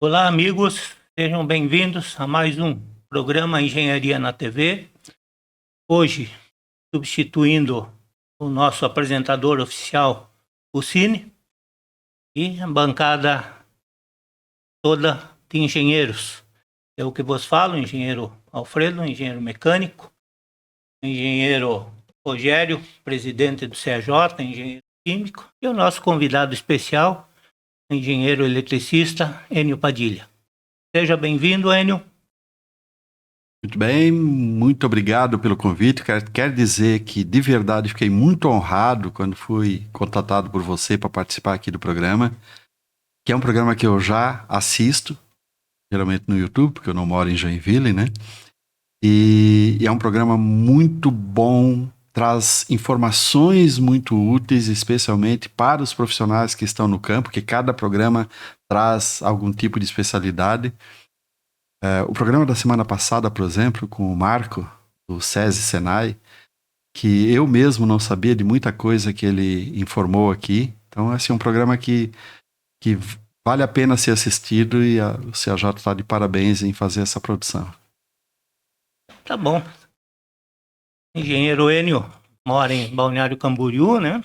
Olá, amigos, sejam bem-vindos a mais um programa Engenharia na TV. Hoje, substituindo o nosso apresentador oficial, o Cine, e a bancada toda de engenheiros. Eu que vos falo, engenheiro Alfredo, engenheiro mecânico, engenheiro Rogério, presidente do CAJ, engenheiro químico, e o nosso convidado especial, engenheiro eletricista, Enio Padilha. Seja bem-vindo, Enio. Muito bem, muito obrigado pelo convite. Quero dizer que, de verdade, fiquei muito honrado quando fui contatado por você para participar aqui do programa, que é um programa que eu já assisto, geralmente no YouTube, porque eu não moro em Joinville, né? E é um programa muito bom, traz informações muito úteis, especialmente para os profissionais que estão no campo, que cada programa traz algum tipo de especialidade. O programa da semana passada, por exemplo, com o Marco, do SESI Senai, que eu mesmo não sabia de muita coisa que ele informou aqui. Então, assim, é um programa que vale a pena ser assistido e o CAJ está de parabéns em fazer essa produção. Tá bom. Engenheiro Enio mora em Balneário Camboriú, né?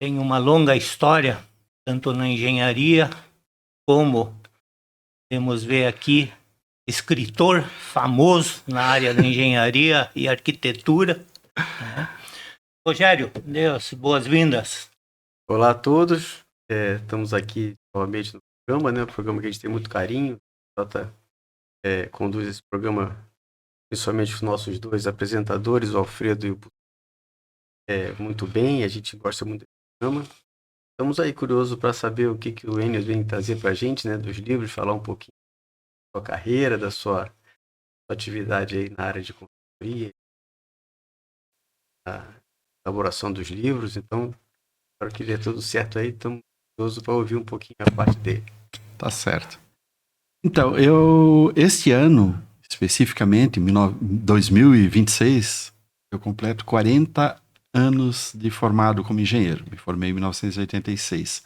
Tem uma longa história, tanto na engenharia como, temos ver aqui, escritor famoso na área da engenharia e arquitetura. Né? Rogério, Deus, boas-vindas. Olá a todos, estamos aqui novamente no programa, né? Um programa que a gente tem muito carinho. O Jota conduz esse programa, principalmente os nossos dois apresentadores, o Alfredo e o muito bem, a gente gosta muito desse programa. Estamos aí curiosos para saber o que o Enio vem trazer para a gente, né? Dos livros, falar um pouquinho da sua carreira, da sua atividade aí na área de consultoria, da elaboração dos livros. Então, espero que dê tudo certo aí, estamos curiosos para ouvir um pouquinho a parte dele. Tá certo. Então, este ano, especificamente, em 2026, eu completo 40 anos de formado como engenheiro. Me formei em 1986.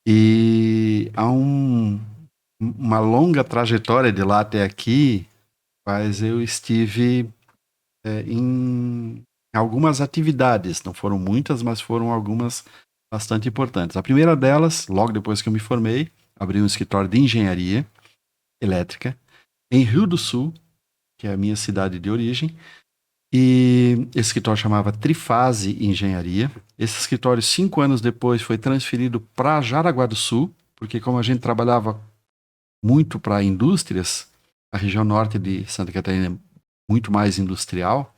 E há uma longa trajetória de lá até aqui, mas eu estive em algumas atividades. Não foram muitas, mas foram algumas bastante importantes. A primeira delas, logo depois que eu me formei, abri um escritório de engenharia elétrica em Rio do Sul, que é a minha cidade de origem, e esse escritório chamava Trifase Engenharia. Esse escritório, 5 anos depois, foi transferido para Jaraguá do Sul, porque como a gente trabalhava muito para indústrias, a região norte de Santa Catarina é muito mais industrial,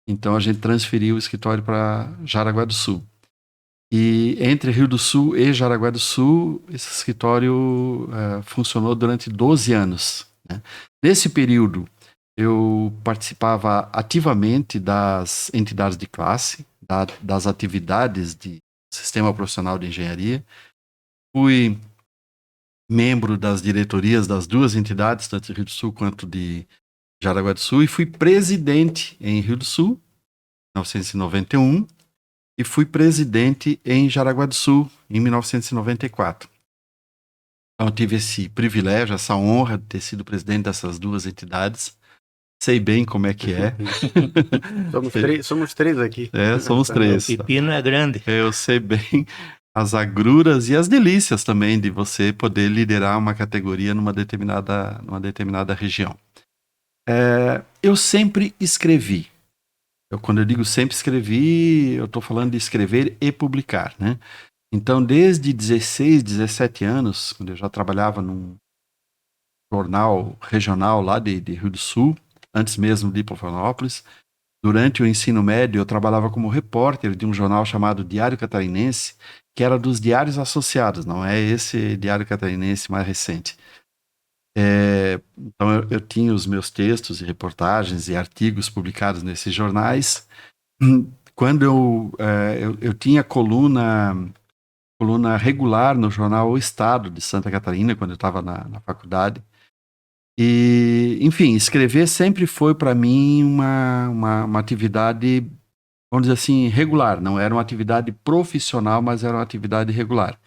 então a gente transferiu o escritório para Jaraguá do Sul. E entre Rio do Sul e Jaraguá do Sul, esse escritório funcionou durante 12 anos. Né? Nesse período, eu participava ativamente das entidades de classe, das atividades do Sistema Profissional de Engenharia. Fui membro das diretorias das duas entidades, tanto de Rio do Sul quanto de Jaraguá do Sul, e fui presidente em Rio do Sul, em 1991, e fui presidente em Jaraguá do Sul, em 1994. Então, eu tive esse privilégio, essa honra de ter sido presidente dessas duas entidades. Sei bem como é que é. Somos três aqui. Somos três. O pepino é grande. Eu sei bem as agruras e as delícias também de você poder liderar uma categoria numa determinada região. Eu sempre escrevi. Quando eu digo sempre escrevi, eu estou falando de escrever e publicar, né? Então, desde 16, 17 anos, quando eu já trabalhava num jornal regional lá de Rio do Sul, antes mesmo de ir para Florianópolis, durante o ensino médio, eu trabalhava como repórter de um jornal chamado Diário Catarinense, que era dos diários associados, não é esse Diário Catarinense mais recente. Então, eu tinha os meus textos e reportagens e artigos publicados nesses jornais. Quando eu tinha coluna regular no jornal O Estado de Santa Catarina, quando eu estava na faculdade. E, enfim, escrever sempre foi para mim uma atividade, vamos dizer assim, regular. Não era uma atividade profissional, mas era uma atividade regular.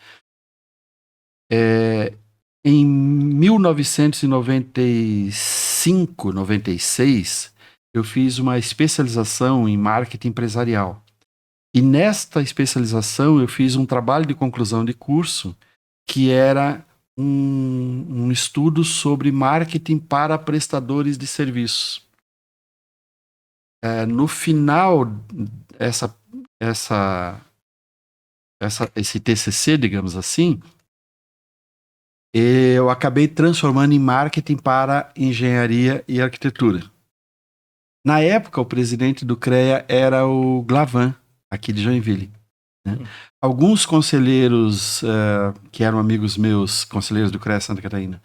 em 1995, 96, eu fiz uma especialização em marketing empresarial. E nesta especialização eu fiz um trabalho de conclusão de curso que era um estudo sobre marketing para prestadores de serviços. No final, esse TCC, digamos assim, eu acabei transformando em marketing para engenharia e arquitetura. Na época, o presidente do CREA era o Glavan, aqui de Joinville. Né? Alguns conselheiros que eram amigos meus, conselheiros do CREA Santa Catarina,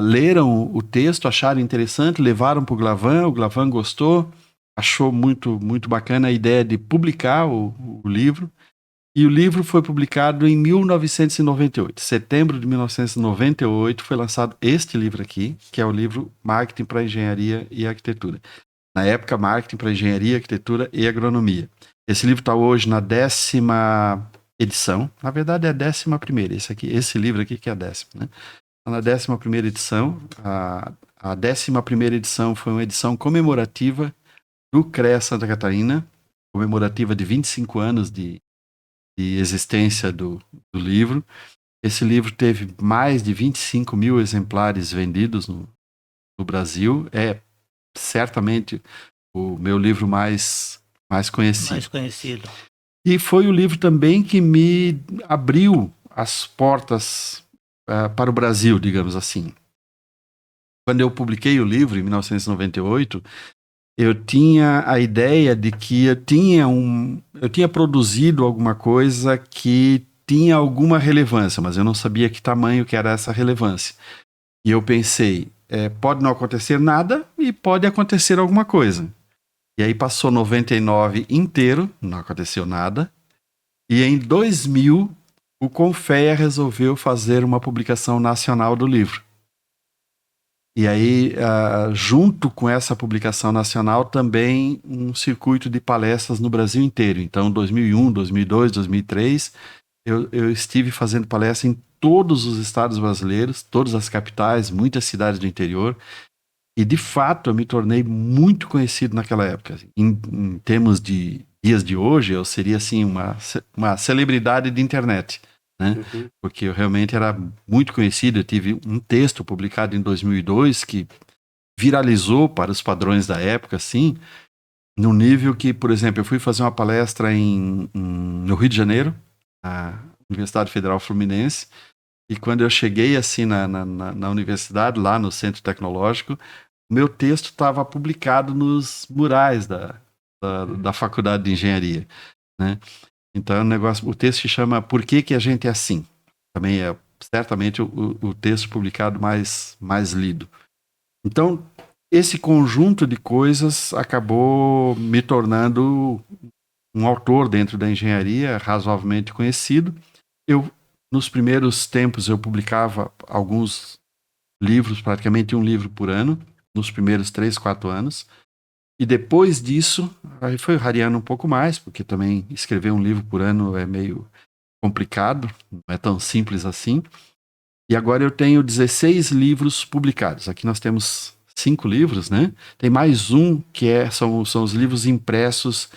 leram o texto, acharam interessante, levaram para o Glavan gostou, achou muito, muito bacana a ideia de publicar o livro. E o livro foi publicado em 1998. Setembro de 1998 foi lançado este livro aqui, que é o livro Marketing para Engenharia e Arquitetura. Na época, Marketing para Engenharia, Arquitetura e Agronomia. Esse livro está hoje na 10ª edição. Na verdade, é a 11ª. Esse livro aqui que é a 10ª. Né? Está na 11ª edição. A 11ª edição foi uma edição comemorativa do CREA Santa Catarina, comemorativa de 25 anos de existência do livro. Esse livro teve mais de 25 mil exemplares vendidos no Brasil. É certamente o meu livro mais conhecido. Mais conhecido. E foi o livro também que me abriu as portas para o Brasil, digamos assim. Quando eu publiquei o livro, em 1998, eu tinha a ideia de que eu tinha produzido alguma coisa que tinha alguma relevância, mas eu não sabia que tamanho que era essa relevância. E eu pensei, pode não acontecer nada e pode acontecer alguma coisa. E aí passou 99 inteiro, não aconteceu nada. E em 2000, o Confea resolveu fazer uma publicação nacional do livro. E aí, junto com essa publicação nacional, também um circuito de palestras no Brasil inteiro. Então, 2001, 2002, 2003, eu estive fazendo palestra em todos os estados brasileiros, todas as capitais, muitas cidades do interior. E, de fato, eu me tornei muito conhecido naquela época. Em termos de dias de hoje, eu seria, assim, uma celebridade de internet. Né? Uhum. Porque eu realmente era muito conhecido. Eu tive um texto publicado em 2002 que viralizou para os padrões da época, assim, no nível que, por exemplo, eu fui fazer uma palestra no Rio de Janeiro, na Universidade Federal Fluminense, e quando eu cheguei assim na universidade, lá no Centro Tecnológico, meu texto estava publicado nos murais da Faculdade de Engenharia, né? Então, o texto se chama Por que a gente é assim? Também é certamente o texto publicado mais lido. Então, esse conjunto de coisas acabou me tornando um autor dentro da engenharia razoavelmente conhecido. Nos primeiros tempos, eu publicava alguns livros, praticamente um livro por ano, nos primeiros 3, 4 anos. E depois disso, aí foi rareando um pouco mais, porque também escrever um livro por ano é meio complicado, não é tão simples assim. E agora eu tenho 16 livros publicados. Aqui nós temos 5 livros, né? Tem mais um que são os livros impressos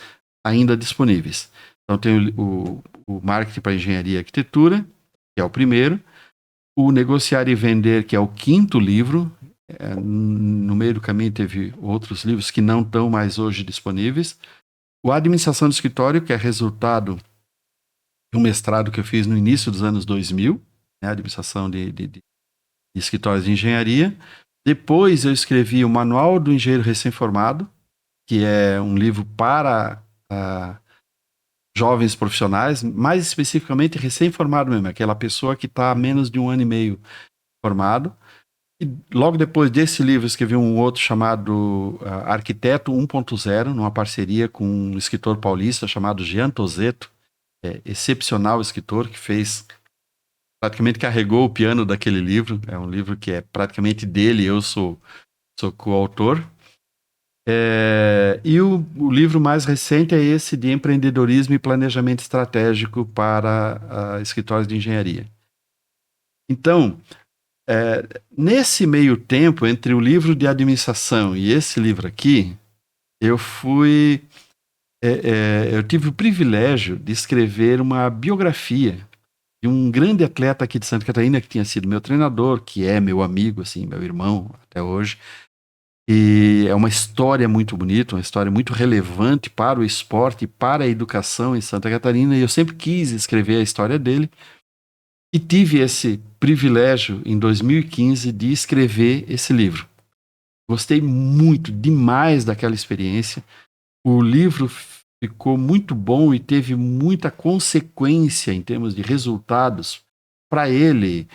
ainda disponíveis. Então tem o Marketing para Engenharia e Arquitetura, que é o primeiro. O Negociar e Vender, que é o 5º livro. No meio do caminho teve outros livros que não estão mais hoje disponíveis. O Administração do Escritório, que é resultado de um mestrado que eu fiz no início dos anos 2000, né, Administração de Escritórios de Engenharia. Depois eu escrevi o Manual do Engenheiro Recém-Formado, que é um livro para jovens profissionais, mais especificamente recém-formado mesmo, aquela pessoa que está há menos de 1 ano e meio formado. E logo depois desse livro, escrevi um outro chamado Arquiteto 1.0, numa parceria com um escritor paulista chamado Jean Tozeto, excepcional escritor, que praticamente carregou o piano daquele livro. É um livro que é praticamente dele, eu sou coautor. E o livro mais recente é esse de Empreendedorismo e Planejamento Estratégico para escritórios de engenharia. Então, Nesse meio tempo, entre o livro de administração e esse livro aqui, eu tive o privilégio de escrever uma biografia de um grande atleta aqui de Santa Catarina, que tinha sido meu treinador, que é meu amigo, assim, meu irmão até hoje. E é uma história muito bonita, uma história muito relevante para o esporte e para a educação em Santa Catarina. E eu sempre quis escrever a história dele. E tive esse privilégio, em 2015, de escrever esse livro. Gostei muito, demais daquela experiência. O livro ficou muito bom e teve muita consequência em termos de resultados para ele,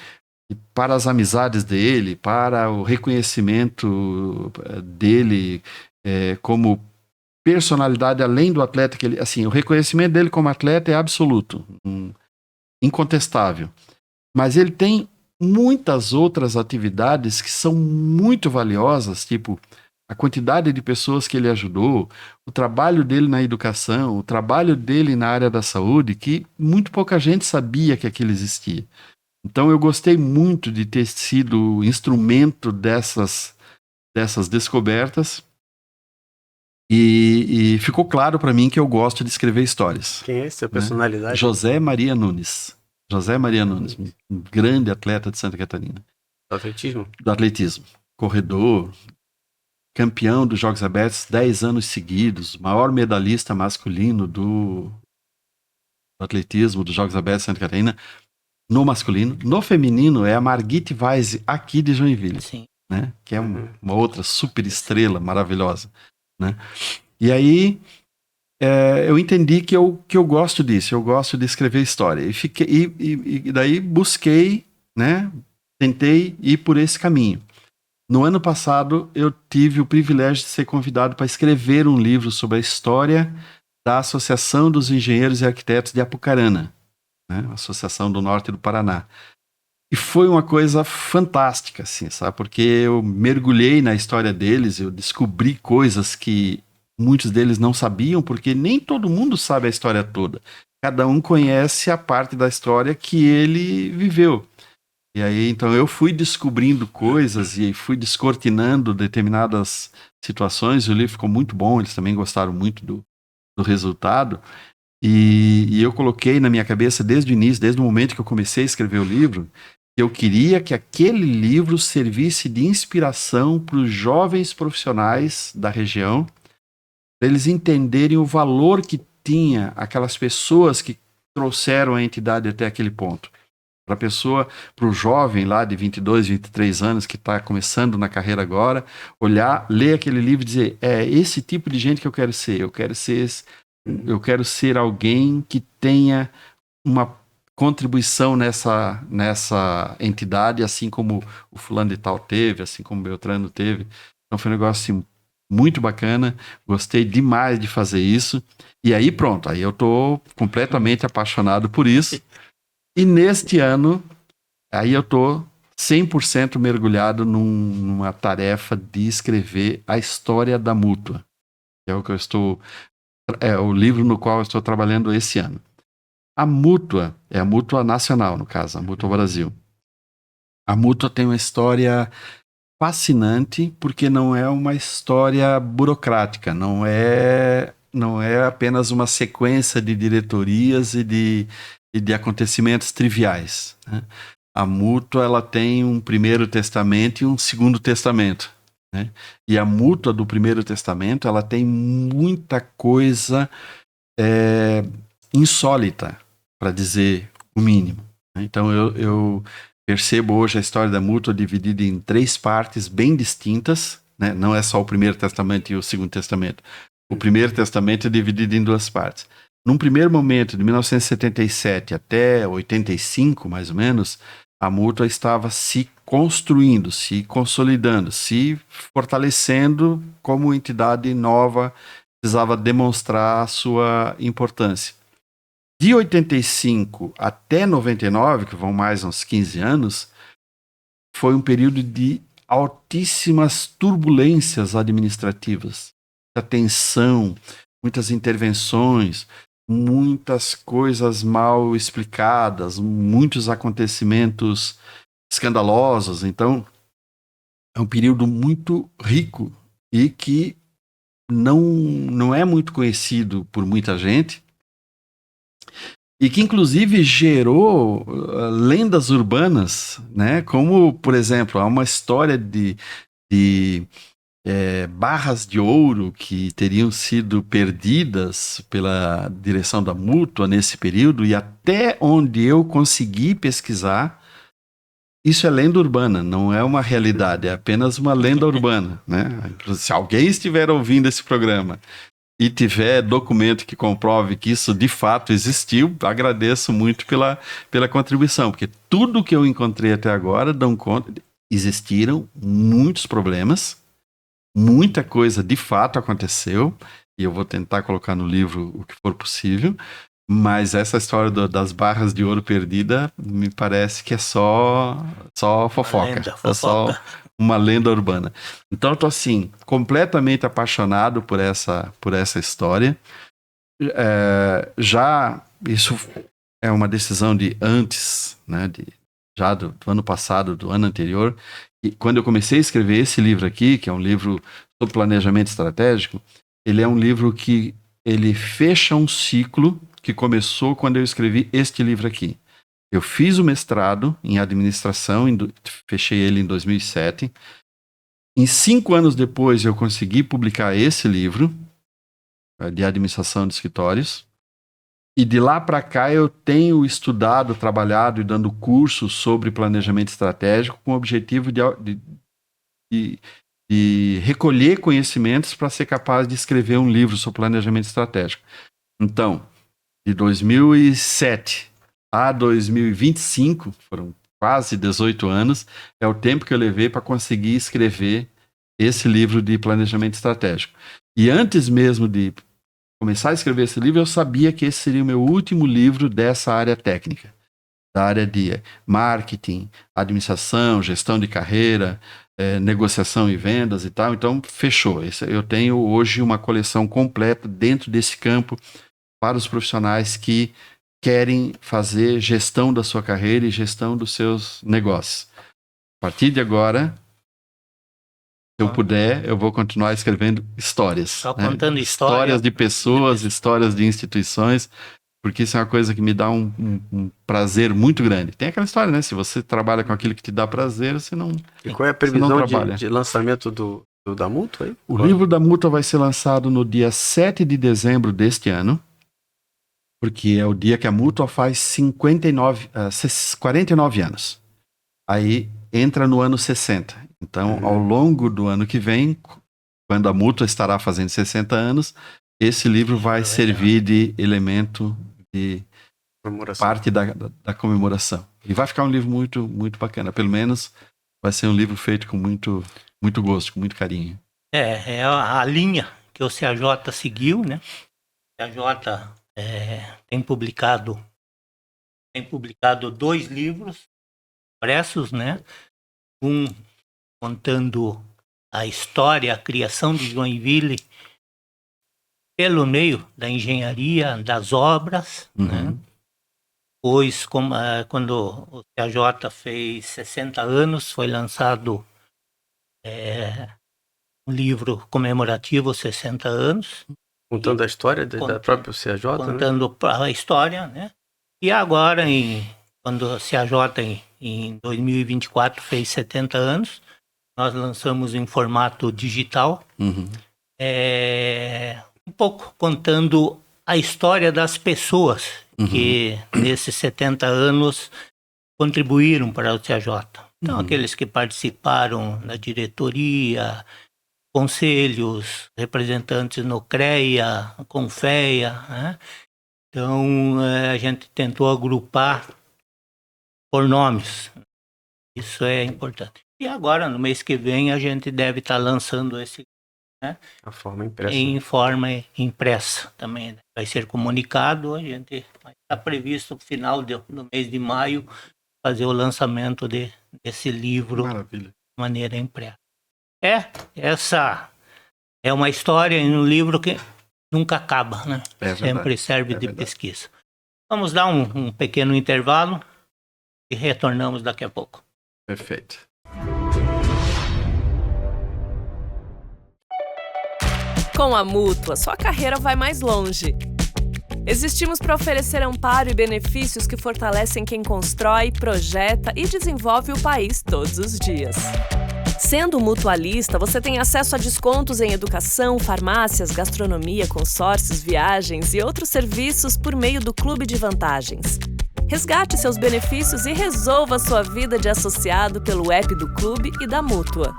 para as amizades dele, para o reconhecimento dele como personalidade, além do atleta que ele, assim, o reconhecimento dele como atleta é absoluto, incontestável. Mas ele tem muitas outras atividades que são muito valiosas, tipo a quantidade de pessoas que ele ajudou, o trabalho dele na educação, o trabalho dele na área da saúde, que muito pouca gente sabia que aquilo existia. Então eu gostei muito de ter sido instrumento dessas descobertas e ficou claro para mim que eu gosto de escrever histórias. Quem é essa personalidade? José Maria Nunes. José Maria Nunes, um grande atleta de Santa Catarina. Do atletismo? Do atletismo. Corredor, campeão dos Jogos Abertos 10 anos seguidos, maior medalhista masculino do atletismo dos Jogos Abertos de Santa Catarina, no masculino. No feminino é a Margit Weise, aqui de Joinville. Sim. Né? Que é uma outra super estrela maravilhosa. Né? E aí eu entendi que eu gosto disso, eu gosto de escrever história. E daí busquei, né? Tentei ir por esse caminho. No ano passado, eu tive o privilégio de ser convidado para escrever um livro sobre a história da Associação dos Engenheiros e Arquitetos de Apucarana, né? Associação do Norte do Paraná. E foi uma coisa fantástica, assim, sabe? Porque eu mergulhei na história deles, eu descobri coisas que muitos deles não sabiam, porque nem todo mundo sabe a história toda. Cada um conhece a parte da história que ele viveu. E aí, então, eu fui descobrindo coisas e fui descortinando determinadas situações. O livro ficou muito bom, eles também gostaram muito do resultado. E eu coloquei na minha cabeça desde o início, desde o momento que eu comecei a escrever o livro, que eu queria que aquele livro servisse de inspiração para os jovens profissionais da região, para eles entenderem o valor que tinha aquelas pessoas que trouxeram a entidade até aquele ponto. Para o jovem lá de 22, 23 anos que está começando na carreira agora, olhar, ler aquele livro e dizer, é esse tipo de gente que eu quero ser. Eu quero ser alguém que tenha uma contribuição nessa entidade, assim como o fulano de tal teve, assim como o Beltrano teve. Então foi um negócio assim, muito bacana, gostei demais de fazer isso. E aí pronto, aí eu tô completamente apaixonado por isso. E neste ano, aí eu tô 100% mergulhado numa tarefa de escrever a história da Mútua. Que é o que eu estou... É o livro no qual eu estou trabalhando esse ano. A Mútua, é a Mútua Nacional, no caso, a Mútua Brasil. A Mútua tem uma história fascinante, porque não é uma história burocrática, não é apenas uma sequência de diretorias e de acontecimentos triviais. Né? A Mútua, ela tem um Primeiro Testamento e um Segundo Testamento. Né? E a Mútua do Primeiro Testamento, ela tem muita coisa insólita, para dizer o mínimo. Então eu percebo hoje a história da Mútua dividida em 3 partes bem distintas, né? Não é só o Primeiro Testamento e o Segundo Testamento. O Primeiro Testamento é dividido em 2 partes. Num primeiro momento, de 1977 até 85, mais ou menos, a Mútua estava se construindo, se consolidando, se fortalecendo como entidade nova, precisava demonstrar a sua importância. De 85 até 99, que vão mais uns 15 anos, foi um período de altíssimas turbulências administrativas, muita tensão, muitas intervenções, muitas coisas mal explicadas, muitos acontecimentos escandalosos. Então, é um período muito rico e que não é muito conhecido por muita gente e que, inclusive, gerou lendas urbanas, né? Como, por exemplo, há uma história de barras de ouro que teriam sido perdidas pela direção da Mútua nesse período, e até onde eu consegui pesquisar, isso é lenda urbana, não é uma realidade, é apenas uma lenda urbana, né? Se alguém estiver ouvindo esse programa e tiver documento que comprove que isso de fato existiu, agradeço muito pela contribuição, porque tudo que eu encontrei até agora dão conta, existiram muitos problemas, muita coisa de fato aconteceu, e eu vou tentar colocar no livro o que for possível, mas essa história das barras de ouro perdida me parece que é só fofoca. Lenda, É só uma lenda urbana. Então eu tô assim, completamente apaixonado por essa história. Já isso é uma decisão de antes, né, já do ano passado, do ano anterior. E quando eu comecei a escrever esse livro aqui, que é um livro sobre planejamento estratégico, ele é um livro que ele fecha um ciclo que começou quando eu escrevi este livro aqui. Eu fiz o mestrado em administração, fechei ele em 2007. Em 5 anos depois, eu consegui publicar esse livro de administração de escritórios. E de lá para cá, eu tenho estudado, trabalhado e dando cursos sobre planejamento estratégico com o objetivo de recolher conhecimentos para ser capaz de escrever um livro sobre planejamento estratégico. Então, de 2007 a 2025, foram quase 18 anos, é o tempo que eu levei para conseguir escrever esse livro de planejamento estratégico. E antes mesmo de começar a escrever esse livro, eu sabia que esse seria o meu último livro dessa área técnica, da área de marketing, administração, gestão de carreira, negociação e vendas e tal. Então, fechou. Eu tenho hoje uma coleção completa dentro desse campo para os profissionais que querem fazer gestão da sua carreira e gestão dos seus negócios. A partir de agora, se eu puder, eu vou continuar escrevendo histórias. Só né? contando Histórias de pessoas, histórias de instituições, porque isso é uma coisa que me dá um prazer muito grande. Tem aquela história, né? Se você trabalha com aquilo que te dá prazer, você não E qual é a previsão de lançamento da Mútua aí? O livro da Mútua vai ser lançado no dia 7 de dezembro deste ano, porque é o dia que a Mútua faz 49 anos. Aí entra no ano 60. Então, ao longo do ano que vem, quando a Mútua estará fazendo 60 anos, esse livro vai servir de elemento de parte da comemoração. E vai ficar um livro muito, muito bacana. Pelo menos vai ser um livro feito com muito, muito gosto, com muito carinho. É a linha que o CAJ seguiu, né? O CAJ tem publicado 2 livros impressos, né? Um contando a história, a criação de Joinville pelo meio da engenharia, das obras, né? Pois, quando o CAJ fez 60 anos, foi lançado um livro comemorativo, 60 anos. Contando a história da própria CAJ, contando a história, né? E agora, quando a CAJ, em 2024, fez 70 anos, nós lançamos em formato digital, um pouco contando a história das pessoas que, nesses 70 anos, contribuíram para o CAJ. Então, aqueles que participaram na diretoria, conselhos, representantes no CREA, CONFEA, né? Então, a gente tentou agrupar por nomes. Isso é importante. E agora, no mês que vem, a gente deve estar lançando esse, né? A forma impressa. Em forma impressa também. Vai ser comunicado, a gente está previsto no final do mês de maio fazer o lançamento desse livro. Maravilha. De maneira impressa. Essa é uma história em um livro que nunca acaba, né? Sempre serve de pesquisa. Vamos dar um pequeno intervalo e retornamos daqui a pouco. Perfeito. Com a Mútua, sua carreira vai mais longe. Existimos para oferecer amparo e benefícios que fortalecem quem constrói, projeta e desenvolve o país todos os dias. Sendo mutualista, você tem acesso a descontos em educação, farmácias, gastronomia, consórcios, viagens e outros serviços por meio do Clube de Vantagens. Resgate seus benefícios e resolva sua vida de associado pelo app do Clube e da Mútua.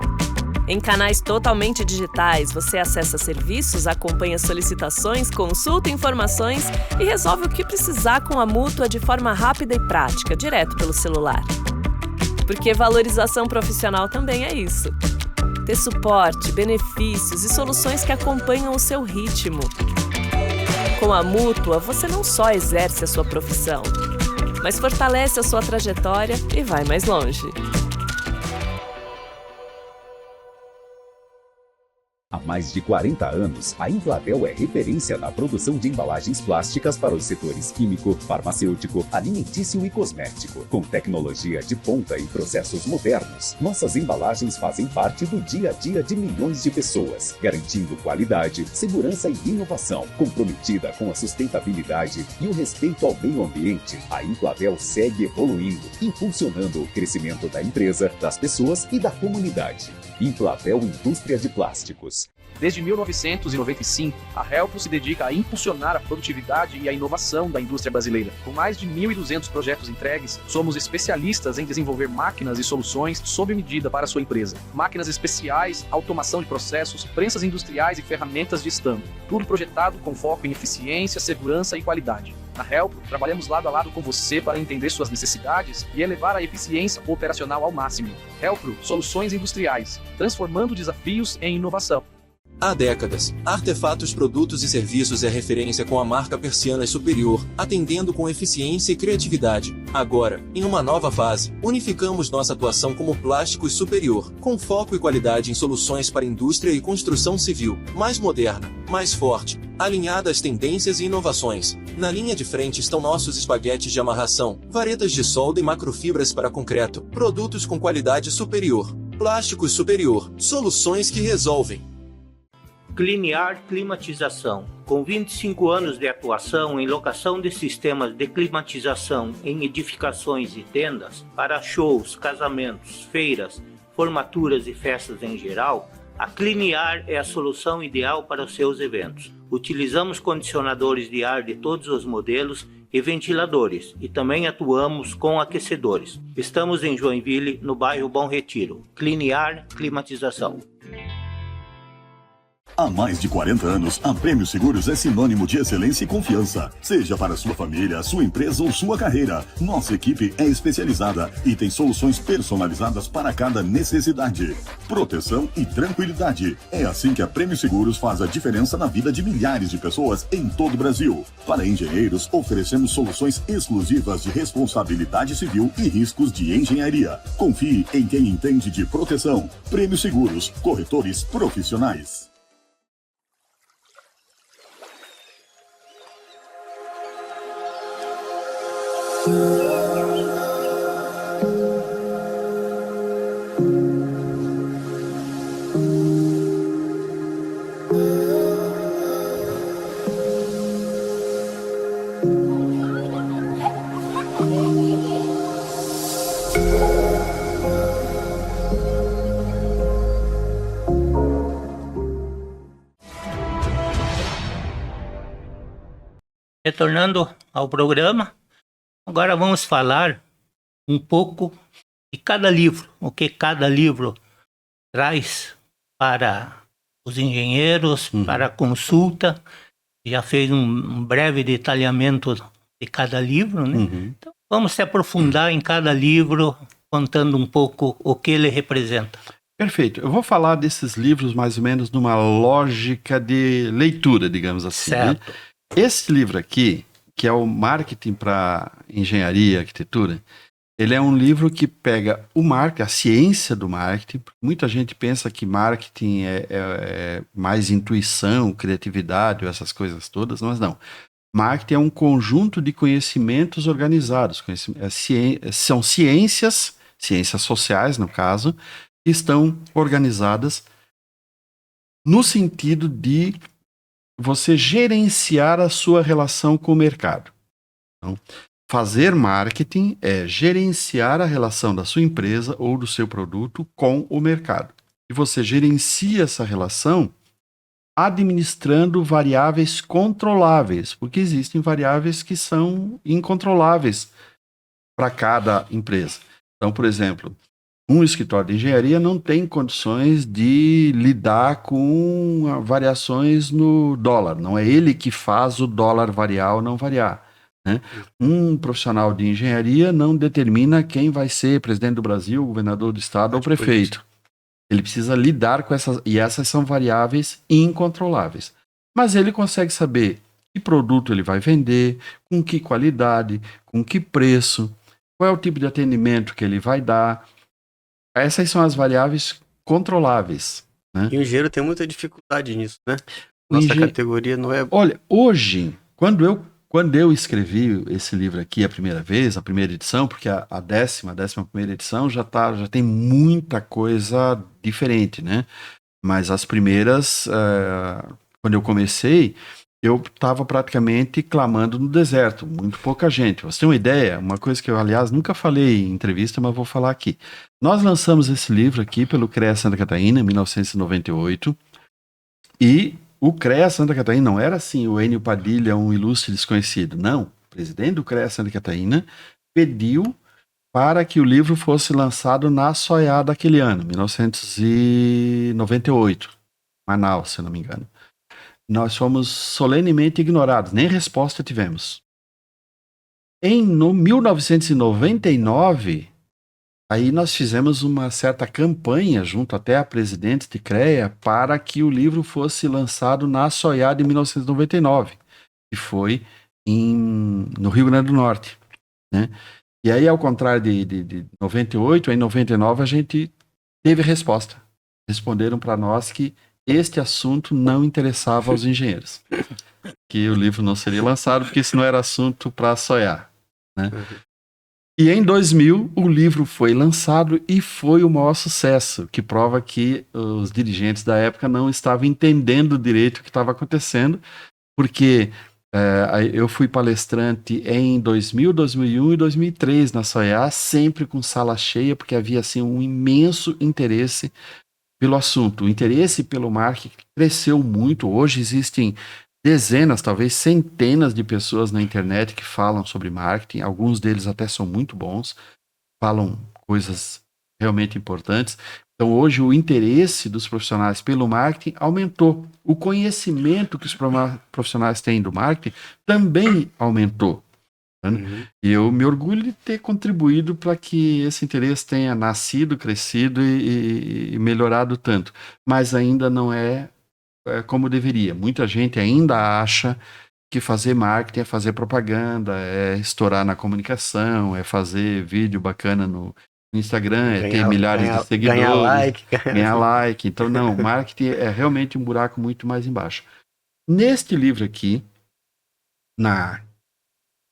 Em canais totalmente digitais, você acessa serviços, acompanha solicitações, consulta informações e resolve o que precisar com a Mútua de forma rápida e prática, direto pelo celular. Porque valorização profissional também é isso. Ter suporte, benefícios e soluções que acompanham o seu ritmo. Com a Mútua, você não só exerce a sua profissão, mas fortalece a sua trajetória e vai mais longe. Há mais de 40 anos, a Emplatel é referência na produção de embalagens plásticas para os setores químico, farmacêutico, alimentício e cosmético. Com tecnologia de ponta e processos modernos, nossas embalagens fazem parte do dia a dia de milhões de pessoas, garantindo qualidade, segurança e inovação. Comprometida com a sustentabilidade e o respeito ao meio ambiente, a Emplatel segue evoluindo, impulsionando o crescimento da empresa, das pessoas e da comunidade. Emplatel Indústria de Plásticos. Desde 1995, a Helpro se dedica a impulsionar a produtividade e a inovação da indústria brasileira. Com mais de 1.200 projetos entregues, somos especialistas em desenvolver máquinas e soluções sob medida para a sua empresa. Máquinas especiais, automação de processos, prensas industriais e ferramentas de estampo. Tudo projetado com foco em eficiência, segurança e qualidade. Na Helpro, trabalhamos lado a lado com você para entender suas necessidades e elevar a eficiência operacional ao máximo. Helpro, soluções industriais, transformando desafios em inovação. Há décadas, Artefatos Produtos e Serviços é referência com a marca Persianas Superior, atendendo com eficiência e criatividade. Agora, em uma nova fase, unificamos nossa atuação como Plásticos Superior, com foco e qualidade em soluções para indústria e construção civil, mais moderna, mais forte, alinhada às tendências e inovações. Na linha de frente estão nossos espaguetes de amarração, varetas de solda e macrofibras para concreto, produtos com qualidade superior. Plásticos Superior, soluções que resolvem. Cliniar Climatização. Com 25 anos de atuação em locação de sistemas de climatização em edificações e tendas para shows, casamentos, feiras, formaturas e festas em geral, a Cliniar é a solução ideal para os seus eventos. Utilizamos condicionadores de ar de todos os modelos e ventiladores, e também atuamos com aquecedores. Estamos em Joinville, no bairro Bom Retiro. Cliniar Climatização. Há mais de 40 anos, a Prêmio Seguros é sinônimo de excelência e confiança. Seja para sua família, sua empresa ou sua carreira, nossa equipe é especializada e tem soluções personalizadas para cada necessidade. Proteção e tranquilidade. É assim que a Prêmio Seguros faz a diferença na vida de milhares de pessoas em todo o Brasil. Para engenheiros, oferecemos soluções exclusivas de responsabilidade civil e riscos de engenharia. Confie em quem entende de proteção. Prêmio Seguros, corretores profissionais. Retornando ao programa, agora vamos falar um pouco de cada livro, o que cada livro traz para os engenheiros, para a consulta. Já fez um breve detalhamento de cada livro, né? Então, vamos se aprofundar em cada livro, contando um pouco o que ele representa. Perfeito. Eu vou falar desses livros mais ou menos numa lógica de leitura, digamos assim. Certo. Né? Esse livro aqui, que é o Marketing para Engenharia e Arquitetura, ele é um livro que pega o marketing, a ciência do marketing. Muita gente pensa que marketing é mais intuição, criatividade, essas coisas todas, mas não. Marketing é um conjunto de conhecimentos organizados. São ciências ciências sociais, no caso, que estão organizadas no sentido de você gerenciar a sua relação com o mercado. Então, fazer marketing é gerenciar a relação da sua empresa ou do seu produto com o mercado. E você gerencia essa relação administrando variáveis controláveis, porque existem variáveis que são incontroláveis para cada empresa. Então, por exemplo, um escritório de engenharia não tem condições de lidar com variações no dólar. Não é ele que faz o dólar variar ou não variar, né? Um profissional de engenharia não determina quem vai ser presidente do Brasil, governador do estado ou prefeito. Ele precisa lidar com essas, e essas são variáveis incontroláveis. Mas ele consegue saber que produto ele vai vender, com que qualidade, com que preço, qual é o tipo de atendimento que ele vai dar. Essas são as variáveis controláveis, né? E o engenheiro tem muita dificuldade nisso, né? Nossa categoria não é... Olha, hoje, quando eu escrevi esse livro aqui a primeira vez, a primeira edição, porque a 11ª edição já tem muita coisa diferente, né? Mas as primeiras, quando eu comecei, eu estava praticamente clamando no deserto, muito pouca gente. Você tem uma ideia? Uma coisa que eu, aliás, nunca falei em entrevista, mas vou falar aqui. Nós lançamos esse livro aqui pelo CREA Santa Catarina, em 1998, e o CREA Santa Catarina não era assim, o Enio Padilha, um ilustre desconhecido. Não, o presidente do CREA Santa Catarina pediu para que o livro fosse lançado na SOIA daquele ano, 1998, Manaus, se eu não me engano. Nós fomos solenemente ignorados, nem resposta tivemos. No 1999, aí nós fizemos uma certa campanha, junto até a presidente de CREA, para que o livro fosse lançado na SOIA de 1999, que foi no Rio Grande do Norte, né? E aí, ao contrário de 98, em 99 a gente teve resposta. Responderam para nós que este assunto não interessava aos engenheiros. Que o livro não seria lançado, porque isso não era assunto para SOIA, né? E em 2000, o livro foi lançado e foi o maior sucesso, que prova que os dirigentes da época não estavam entendendo direito o que estava acontecendo, porque eu fui palestrante em 2000, 2001 e 2003 na SOIA, sempre com sala cheia, porque havia assim, um imenso interesse pelo assunto. O interesse pelo marketing cresceu muito. Hoje existem dezenas, talvez centenas de pessoas na internet que falam sobre marketing. Alguns deles até são muito bons, falam coisas realmente importantes. Então hoje o interesse dos profissionais pelo marketing aumentou. O conhecimento que os profissionais têm do marketing também aumentou. Uhum. E eu me orgulho de ter contribuído para que esse interesse tenha nascido, crescido e melhorado tanto. Mas ainda não é como deveria. Muita gente ainda acha que fazer marketing é fazer propaganda, é estourar na comunicação, é fazer vídeo bacana no Instagram, é ter milhares de seguidores, ganhar like. Então não, marketing é realmente um buraco muito mais embaixo. Neste livro aqui, na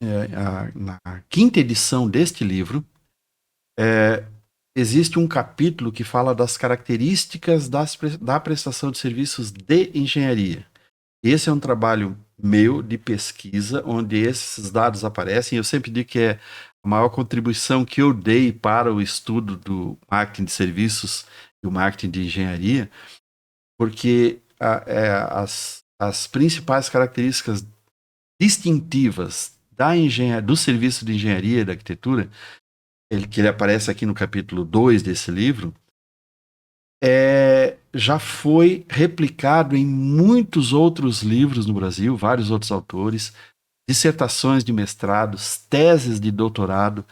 5ª edição deste livro, existe um capítulo que fala das características da prestação de serviços de engenharia. Esse é um trabalho meu de pesquisa, onde esses dados aparecem. Eu sempre digo que é a maior contribuição que eu dei para o estudo do marketing de serviços e o marketing de engenharia, porque as principais características distintivas do serviço de engenharia e da arquitetura, que ele aparece aqui no capítulo 2 desse livro, já foi replicado em muitos outros livros no Brasil, vários outros autores, dissertações de mestrados, teses de doutorado,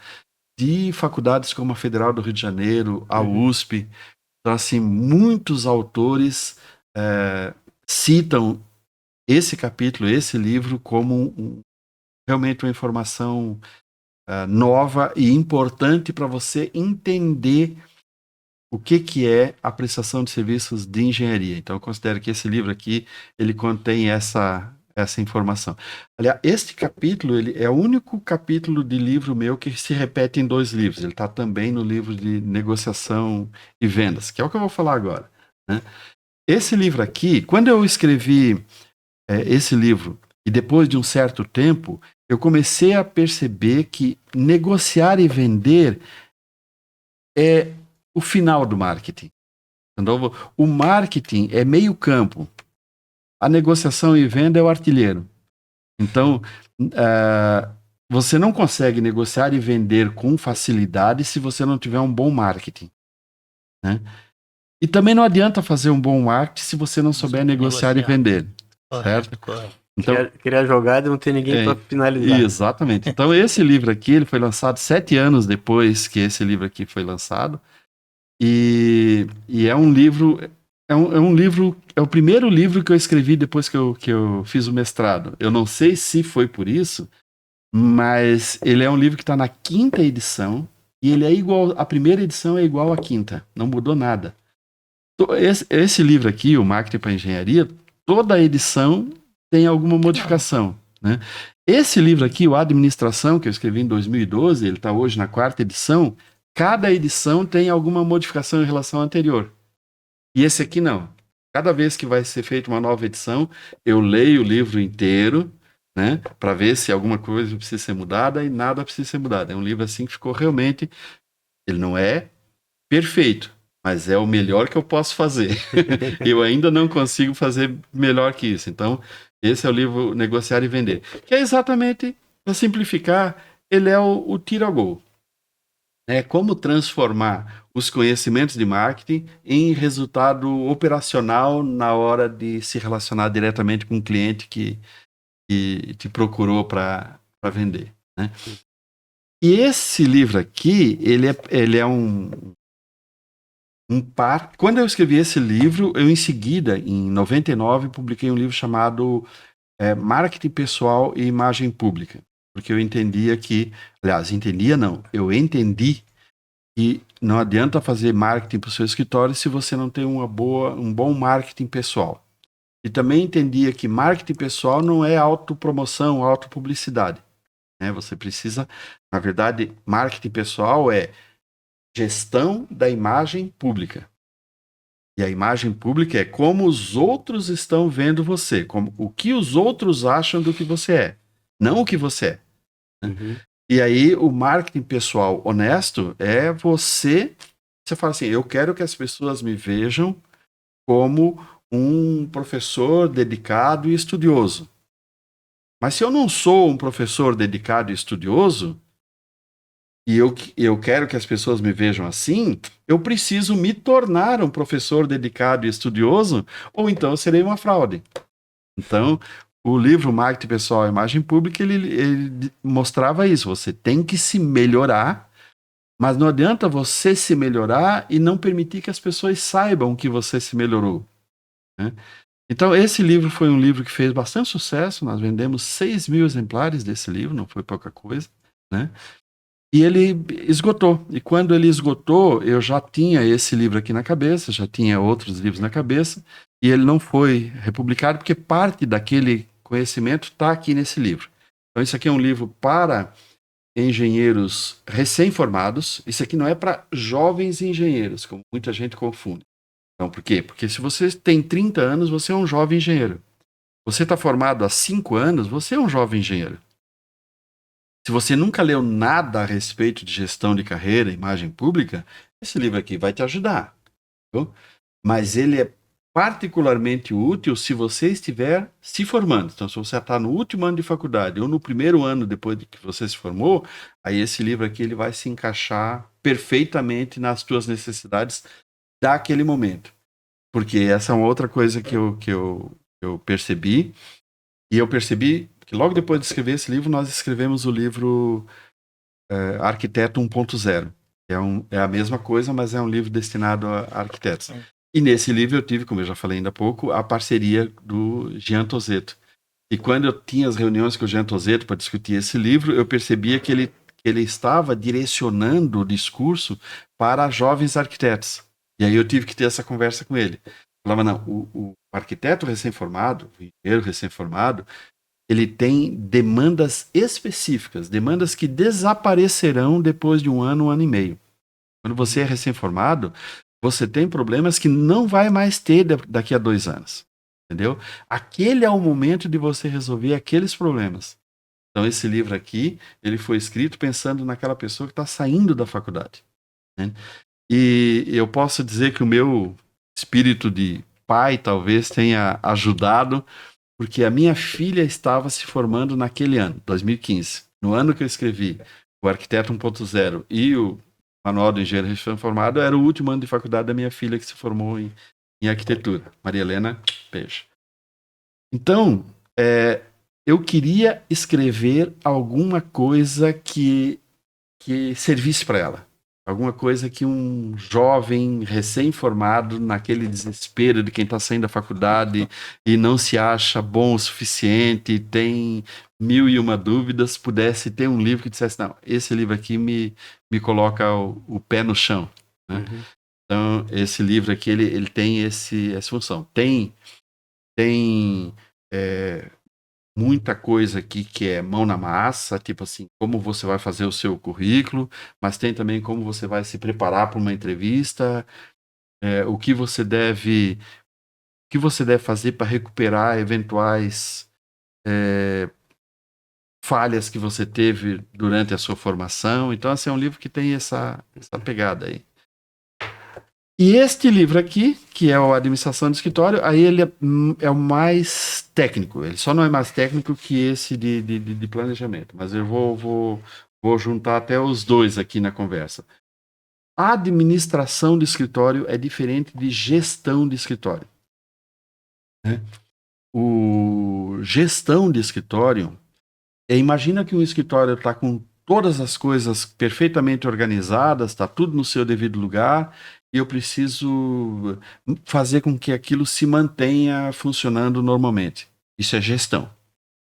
de faculdades como a Federal do Rio de Janeiro, a USP. Então, assim, muitos autores citam esse capítulo, esse livro, como realmente uma informação nova e importante para você entender o que é a prestação de serviços de engenharia. Então, eu considero que esse livro aqui, ele contém essa essa informação. Aliás, este capítulo, ele é o único capítulo de livro meu que se repete em 2 livros. Ele está também no livro de negociação e vendas, que é o que eu vou falar agora, né? Esse livro aqui, quando eu escrevi esse livro, e depois de um certo tempo, eu comecei a perceber que negociar e vender é o final do marketing. Então, o marketing é meio campo. A negociação e venda é o artilheiro. Então, você não consegue negociar e vender com facilidade se você não tiver um bom marketing, né? E também não adianta fazer um bom marketing se você não souber negociar e vender, certo? Então, criar jogada e não ter ninguém para finalizar. Exatamente. Então, esse livro aqui, ele foi lançado 7 anos depois que esse livro aqui foi lançado. E é um livro... É o primeiro livro que eu escrevi depois que eu fiz o mestrado. Eu não sei se foi por isso, mas ele é um livro que está na 5ª edição e ele é igual, a primeira edição é igual à 5ª, não mudou nada. Esse livro aqui, o Marketing para Engenharia, toda a edição tem alguma modificação, né? Esse livro aqui, o Administração, que eu escrevi em 2012, ele está hoje na 4ª edição, cada edição tem alguma modificação em relação à anterior. E esse aqui não. Cada vez que vai ser feita uma nova edição, eu leio o livro inteiro, né, para ver se alguma coisa precisa ser mudada, e nada precisa ser mudado. É um livro assim que ficou realmente... Ele não é perfeito, mas é o melhor que eu posso fazer. Eu ainda não consigo fazer melhor que isso. Então, esse é o livro Negociar e Vender. Que é exatamente, para simplificar, ele é o tiro ao gol. É como transformar os conhecimentos de marketing em resultado operacional na hora de se relacionar diretamente com um cliente que te procurou para vender, né? E esse livro aqui, ele é um par. Quando eu escrevi esse livro, eu em seguida, em 99, publiquei um livro chamado Marketing Pessoal e Imagem Pública. Porque eu entendia que, aliás, eu entendi que não adianta fazer marketing para o seu escritório se você não tem um bom marketing pessoal. E também entendia que marketing pessoal não é autopromoção, autopublicidade, né? Você precisa, na verdade, marketing pessoal é gestão da imagem pública. E a imagem pública é como os outros estão vendo você, como o que os outros acham do que você é, não o que você é. Uhum. E aí, o marketing pessoal honesto é você fala assim, eu quero que as pessoas me vejam como um professor dedicado e estudioso. Mas se eu não sou um professor dedicado e estudioso, e eu quero que as pessoas me vejam assim, eu preciso me tornar um professor dedicado e estudioso, ou então eu serei uma fraude. Então, o livro Marketing Pessoal e Imagem Pública, ele mostrava isso. Você tem que se melhorar, mas não adianta você se melhorar e não permitir que as pessoas saibam que você se melhorou, né? Então, esse livro foi um livro que fez bastante sucesso. Nós vendemos 6.000 exemplares desse livro, não foi pouca coisa, né? E ele esgotou. E quando ele esgotou, eu já tinha esse livro aqui na cabeça, já tinha outros livros na cabeça, e ele não foi republicado porque parte daquele conhecimento está aqui nesse livro. Então, isso aqui é um livro para engenheiros recém-formados. Isso aqui não é para jovens engenheiros, como muita gente confunde. Então, por quê? Porque se você tem 30 anos, você é um jovem engenheiro. Você está formado há 5 anos, você é um jovem engenheiro. Se você nunca leu nada a respeito de gestão de carreira, imagem pública, esse livro aqui vai te ajudar. Viu? Mas ele é particularmente útil se você estiver se formando. Então, se você está no último ano de faculdade ou no primeiro ano depois de que você se formou, aí esse livro aqui ele vai se encaixar perfeitamente nas tuas necessidades daquele momento. Porque essa é uma outra coisa que eu percebi. E eu percebi que logo depois de escrever esse livro, nós escrevemos o livro Arquiteto 1.0. É a mesma coisa, mas é um livro destinado a arquitetos. E nesse livro eu tive, como eu já falei ainda há pouco, a parceria do Jean Tozeto. E quando eu tinha as reuniões com o Jean Tozeto para discutir esse livro, eu percebia que ele estava direcionando o discurso para jovens arquitetos. E aí eu tive que ter essa conversa com ele. Eu falava, não, o arquiteto recém-formado, o engenheiro recém-formado, ele tem demandas específicas, demandas que desaparecerão depois de um ano e meio. Quando você é recém-formado, você tem problemas que não vai mais ter daqui a 2 anos. Entendeu? Aquele é o momento de você resolver aqueles problemas. Então, esse livro aqui, ele foi escrito pensando naquela pessoa que está saindo da faculdade. Né? E eu posso dizer que o meu espírito de pai talvez tenha ajudado, porque a minha filha estava se formando naquele ano, 2015. No ano que eu escrevi o Arquiteto 1.0 e o Manual do Engenheiro Recém-Formado, era o último ano de faculdade da minha filha que se formou em arquitetura. Maria Helena, beijo. Então, eu queria escrever alguma coisa que servisse para ela. Alguma coisa que um jovem recém-formado, naquele desespero de quem está saindo da faculdade e não se acha bom o suficiente, tem 1001 dúvidas, pudesse ter um livro que dissesse, não, esse livro aqui me coloca o pé no chão. Né? Uhum. Então, esse livro aqui, ele tem essa função. Tem muita coisa aqui que é mão na massa, tipo assim, como você vai fazer o seu currículo, mas tem também como você vai se preparar para uma entrevista, o que você deve fazer para recuperar eventuais falhas que você teve durante a sua formação. Então, assim, é um livro que tem essa pegada aí. E este livro aqui, que é o Administração de Escritório, aí ele é o mais técnico. Ele só não é mais técnico que esse de planejamento. Mas eu vou juntar até os dois aqui na conversa. A administração de escritório é diferente de gestão de escritório. Né? O gestão de escritório, imagina que um escritório está com todas as coisas perfeitamente organizadas, está tudo no seu devido lugar, e eu preciso fazer com que aquilo se mantenha funcionando normalmente. Isso é gestão.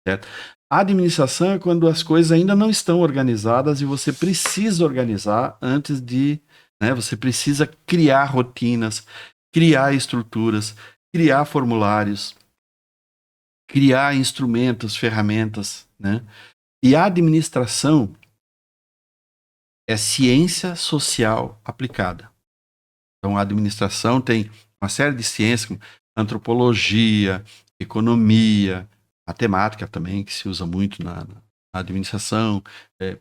Certo? A administração é quando as coisas ainda não estão organizadas e você precisa organizar antes de... Né, você precisa criar rotinas, criar estruturas, criar formulários, criar instrumentos, ferramentas. Né? E a administração é ciência social aplicada. Então, a administração tem uma série de ciências, como antropologia, economia, matemática também, que se usa muito na administração,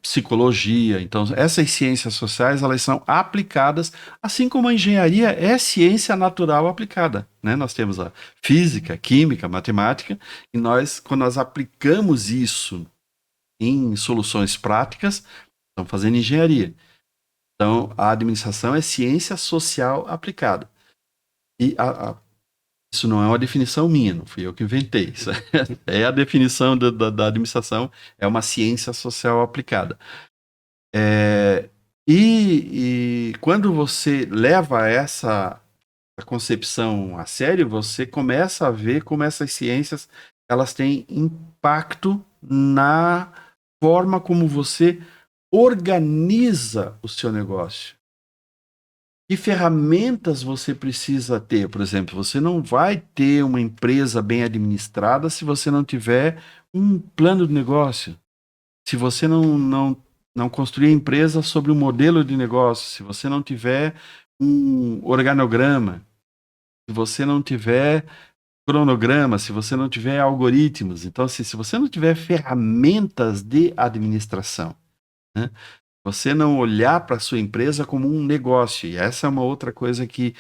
psicologia. Então, essas ciências sociais, elas são aplicadas, assim como a engenharia é ciência natural aplicada. Né? Nós temos a física, química, matemática, e quando nós aplicamos isso em soluções práticas, estamos fazendo engenharia. Então, a administração é ciência social aplicada. E isso não é uma definição minha, não fui eu que inventei. Isso é a definição da administração, é uma ciência social aplicada. E quando você leva essa concepção a sério, você começa a ver como essas ciências elas têm impacto na forma como você organiza o seu negócio. Que ferramentas você precisa ter? Por exemplo, você não vai ter uma empresa bem administrada se você não tiver um plano de negócio. Se você não construir a empresa sobre um modelo de negócio, se você não tiver um organograma, se você não tiver cronograma, se você não tiver algoritmos. Então, assim, se você não tiver ferramentas de administração, né? Você não olhar para a sua empresa como um negócio. E essa é uma outra coisa que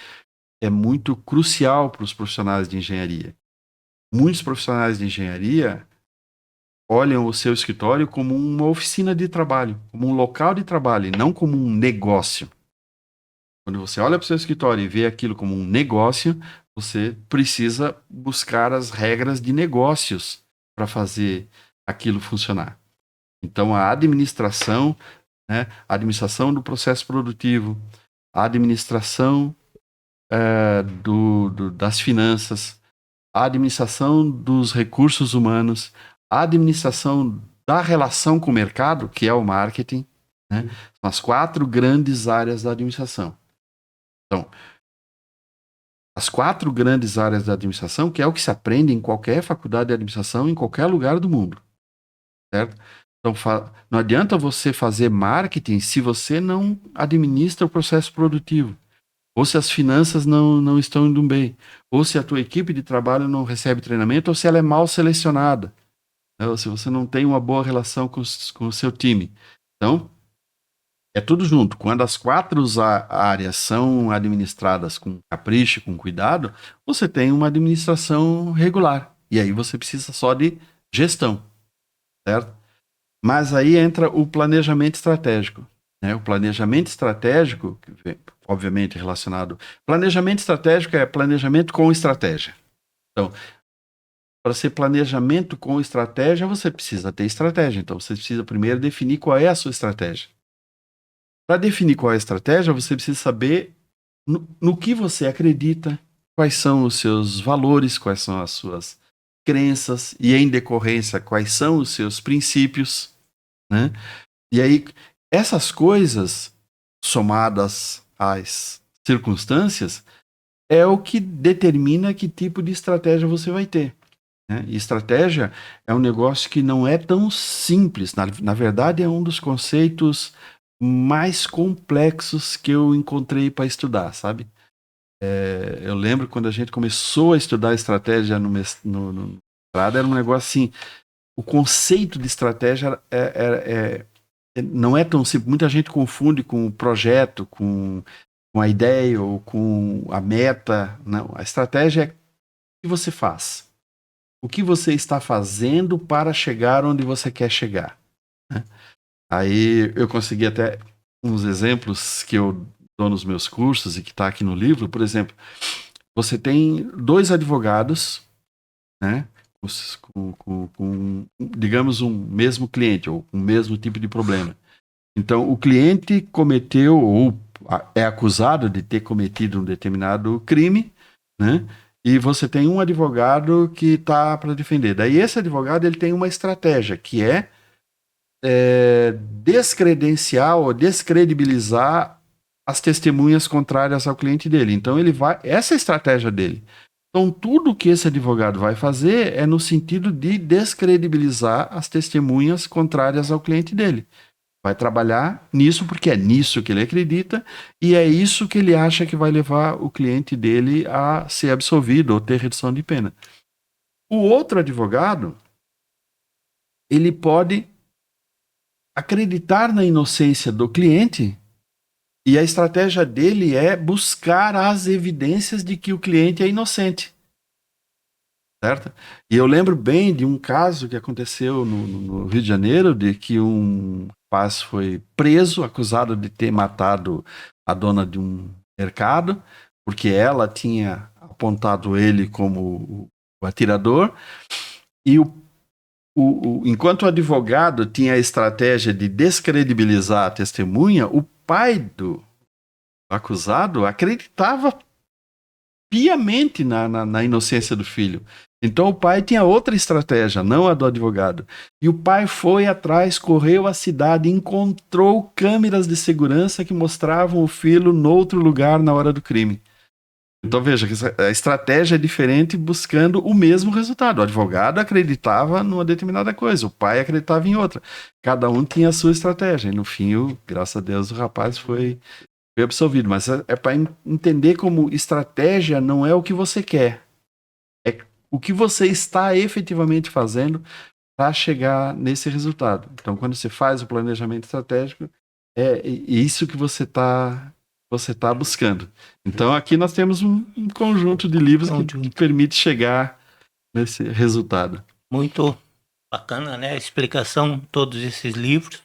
é muito crucial para os profissionais de engenharia. Muitos profissionais de engenharia olham o seu escritório como uma oficina de trabalho, como um local de trabalho, e não como um negócio. Quando você olha para o seu escritório e vê aquilo como um negócio, você precisa buscar as regras de negócios para fazer aquilo funcionar. Então, a administração, né, a administração do processo produtivo, a administração das finanças, a administração dos recursos humanos, a administração da relação com o mercado, que é o marketing, né, são as 4 grandes áreas da administração. Então, as 4 grandes áreas da administração, que é o que se aprende em qualquer faculdade de administração, em qualquer lugar do mundo. Certo? Então, não adianta você fazer marketing se você não administra o processo produtivo. Ou se as finanças não estão indo bem. Ou se a tua equipe de trabalho não recebe treinamento, ou se ela é mal selecionada. Ou se você não tem uma boa relação com o seu time. Então, é tudo junto. Quando as 4 áreas são administradas com capricho, com cuidado, você tem uma administração regular. E aí você precisa só de gestão. Certo? Mas aí entra o planejamento estratégico. Né? O planejamento estratégico, obviamente relacionado... Planejamento estratégico é planejamento com estratégia. Então, para ser planejamento com estratégia, você precisa ter estratégia. Então, você precisa primeiro definir qual é a sua estratégia. Para definir qual é a estratégia, você precisa saber no que você acredita, quais são os seus valores, quais são as suas crenças e, em decorrência, quais são os seus princípios, né? E aí, essas coisas, somadas às circunstâncias, é o que determina que tipo de estratégia você vai ter. Né? E estratégia é um negócio que não é tão simples. Na verdade, é um dos conceitos mais complexos que eu encontrei para estudar, sabe? Eu lembro quando a gente começou a estudar estratégia no mestrado, era um negócio assim, o conceito de estratégia não é tão simples. Muita gente confunde com o projeto, com a ideia ou com a meta. Não, a estratégia é o que você faz. O que você está fazendo para chegar onde você quer chegar. Né? Aí eu consegui até uns exemplos que eu dou nos meus cursos e que está aqui no livro. Por exemplo, você tem 2 advogados, né, com, digamos, um mesmo cliente ou um mesmo tipo de problema. Então, o cliente cometeu ou é acusado de ter cometido um determinado crime, né, e você tem um advogado que está para defender. Daí esse advogado ele tem uma estratégia que é descredenciar ou descredibilizar as testemunhas contrárias ao cliente dele. Então essa é a estratégia dele. Então tudo que esse advogado vai fazer é no sentido de descredibilizar as testemunhas contrárias ao cliente dele. Vai trabalhar nisso porque é nisso que ele acredita e é isso que ele acha que vai levar o cliente dele a ser absolvido ou ter redução de pena. O outro advogado, ele pode acreditar na inocência do cliente e a estratégia dele é buscar as evidências de que o cliente é inocente. Certo? E eu lembro bem de um caso que aconteceu no Rio de Janeiro, de que um rapaz foi preso, acusado de ter matado a dona de um mercado, porque ela tinha apontado ele como o atirador, e enquanto o advogado tinha a estratégia de descredibilizar a testemunha, o pai do acusado acreditava piamente na inocência do filho. Então o pai tinha outra estratégia, não a do advogado. E o pai foi atrás, correu a cidade, encontrou câmeras de segurança que mostravam o filho noutro lugar na hora do crime. Então veja, a estratégia é diferente buscando o mesmo resultado. O advogado acreditava numa determinada coisa, o pai acreditava em outra. Cada um tinha a sua estratégia. E no fim, graças a Deus, o rapaz foi absolvido. Mas é para entender como estratégia não é o que você quer. É o que você está efetivamente fazendo para chegar nesse resultado. Então, quando você faz o planejamento estratégico, é isso que você está buscando. Então, aqui nós temos um conjunto de livros que permite chegar nesse resultado. Muito bacana, né? A explicação de todos esses livros.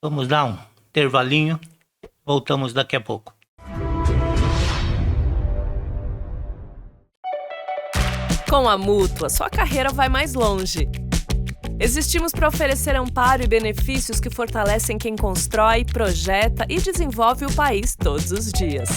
Vamos dar um intervalinho. Voltamos daqui a pouco. Com a Mútua, sua carreira vai mais longe. Existimos para oferecer amparo e benefícios que fortalecem quem constrói, projeta e desenvolve o país todos os dias.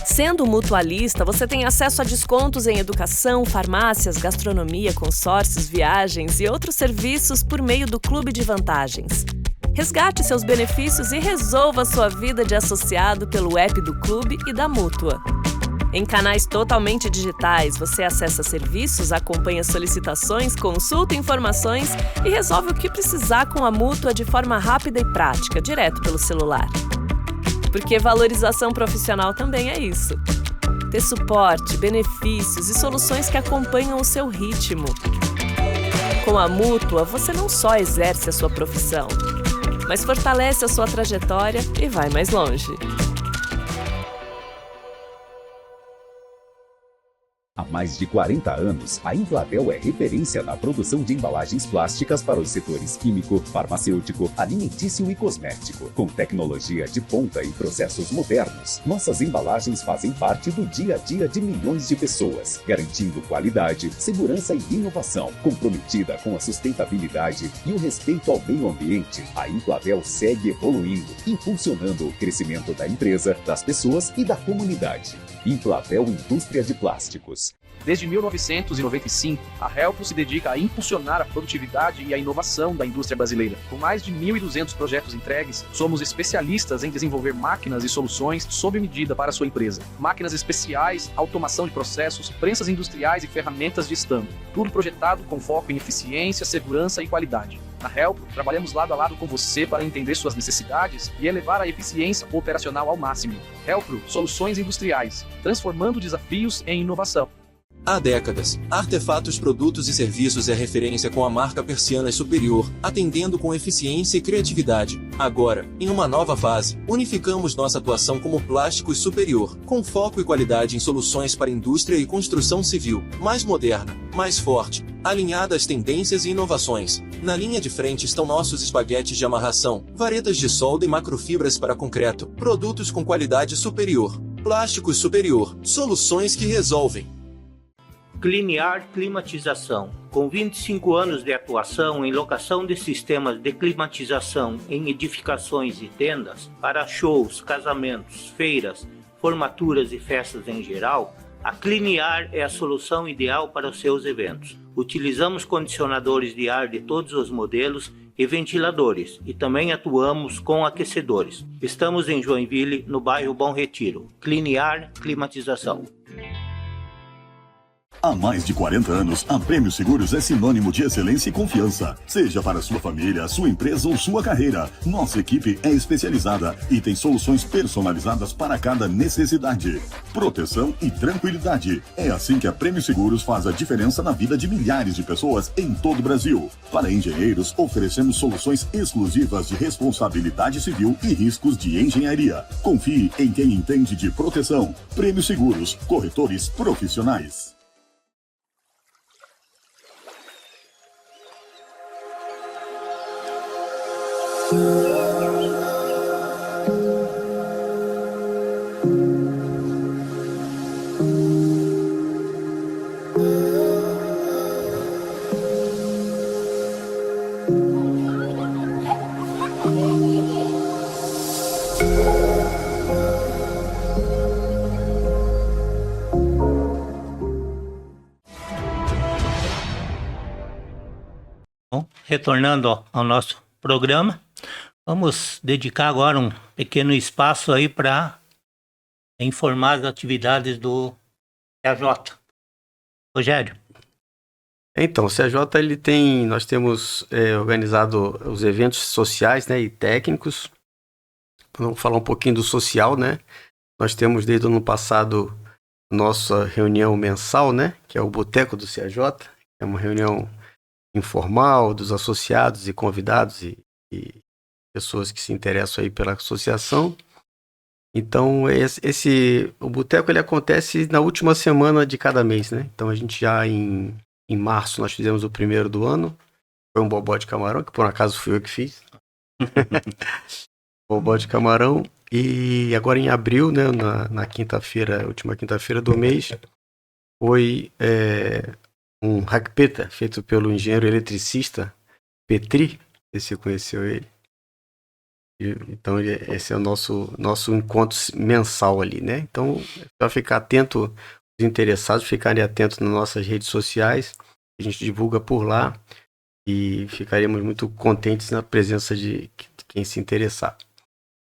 Sendo mutualista, você tem acesso a descontos em educação, farmácias, gastronomia, consórcios, viagens e outros serviços por meio do Clube de Vantagens. Resgate seus benefícios e resolva sua vida de associado pelo app do Clube e da Mútua. Em canais totalmente digitais, você acessa serviços, acompanha solicitações, consulta informações e resolve o que precisar com a Mútua de forma rápida e prática, direto pelo celular. Porque valorização profissional também é isso. Ter suporte, benefícios e soluções que acompanham o seu ritmo. Com a Mútua, você não só exerce a sua profissão, mas fortalece a sua trajetória e vai mais longe. Há mais de 40 anos, a Emplatel é referência na produção de embalagens plásticas para os setores químico, farmacêutico, alimentício e cosmético. Com tecnologia de ponta e processos modernos, nossas embalagens fazem parte do dia a dia de milhões de pessoas, garantindo qualidade, segurança e inovação. Comprometida com a sustentabilidade e o respeito ao meio ambiente, a Emplatel segue evoluindo, impulsionando o crescimento da empresa, das pessoas e da comunidade. Emplatel Indústria de Plásticos. Desde 1995, a Helpro se dedica a impulsionar a produtividade e a inovação da indústria brasileira. Com mais de 1.200 projetos entregues, somos especialistas em desenvolver máquinas e soluções sob medida para a sua empresa. Máquinas especiais, automação de processos, prensas industriais e ferramentas de estampo. Tudo projetado com foco em eficiência, segurança e qualidade. Na Helpro, trabalhamos lado a lado com você para entender suas necessidades e elevar a eficiência operacional ao máximo. Helpro, soluções industriais, transformando desafios em inovação. Há décadas, Artefatos Produtos e Serviços é referência com a marca Persianas Superior, atendendo com eficiência e criatividade. Agora, em uma nova fase, unificamos nossa atuação como Plásticos Superior, com foco e qualidade em soluções para indústria e construção civil, mais moderna, mais forte, alinhada às tendências e inovações. Na linha de frente estão nossos espaguetes de amarração, varetas de solda e macrofibras para concreto, produtos com qualidade superior. Plásticos Superior, soluções que resolvem. Cliniar Climatização. Com 25 anos de atuação em locação de sistemas de climatização em edificações e tendas para shows, casamentos, feiras, formaturas e festas em geral, a Cliniar é a solução ideal para os seus eventos. Utilizamos condicionadores de ar de todos os modelos e ventiladores, e também atuamos com aquecedores. Estamos em Joinville, no bairro Bom Retiro. Cliniar Climatização. Há mais de 40 anos, a Prêmio Seguros é sinônimo de excelência e confiança. Seja para sua família, sua empresa ou sua carreira, nossa equipe é especializada e tem soluções personalizadas para cada necessidade. Proteção e tranquilidade. É assim que a Prêmio Seguros faz a diferença na vida de milhares de pessoas em todo o Brasil. Para engenheiros, oferecemos soluções exclusivas de responsabilidade civil e riscos de engenharia. Confie em quem entende de proteção. Prêmio Seguros, corretores profissionais. Bom, retornando ao nosso programa, vamos dedicar agora um pequeno espaço aí para informar as atividades do CAJ. Rogério. Então, o CAJ, nós temos organizado os eventos sociais, né, e técnicos. Vamos falar um pouquinho do social, né? Nós temos desde o ano passado nossa reunião mensal, né, que é o Boteco do CAJ. É uma reunião informal dos associados e convidados e pessoas que se interessam aí pela associação. Então, o Boteco ele acontece na última semana de cada mês, né? Então, a gente já em março nós fizemos o primeiro do ano. Foi um bobó de camarão, que por acaso fui eu que fiz. Bobó de camarão. E agora em abril, né, na quinta-feira, última quinta-feira do mês, foi um hackpeta feito pelo engenheiro eletricista Petri, não sei se você conheceu ele. Então esse é o nosso encontro mensal ali, né? Então, para ficar atento, os interessados ficarem atentos nas nossas redes sociais, a gente divulga por lá e ficaremos muito contentes na presença de quem se interessar.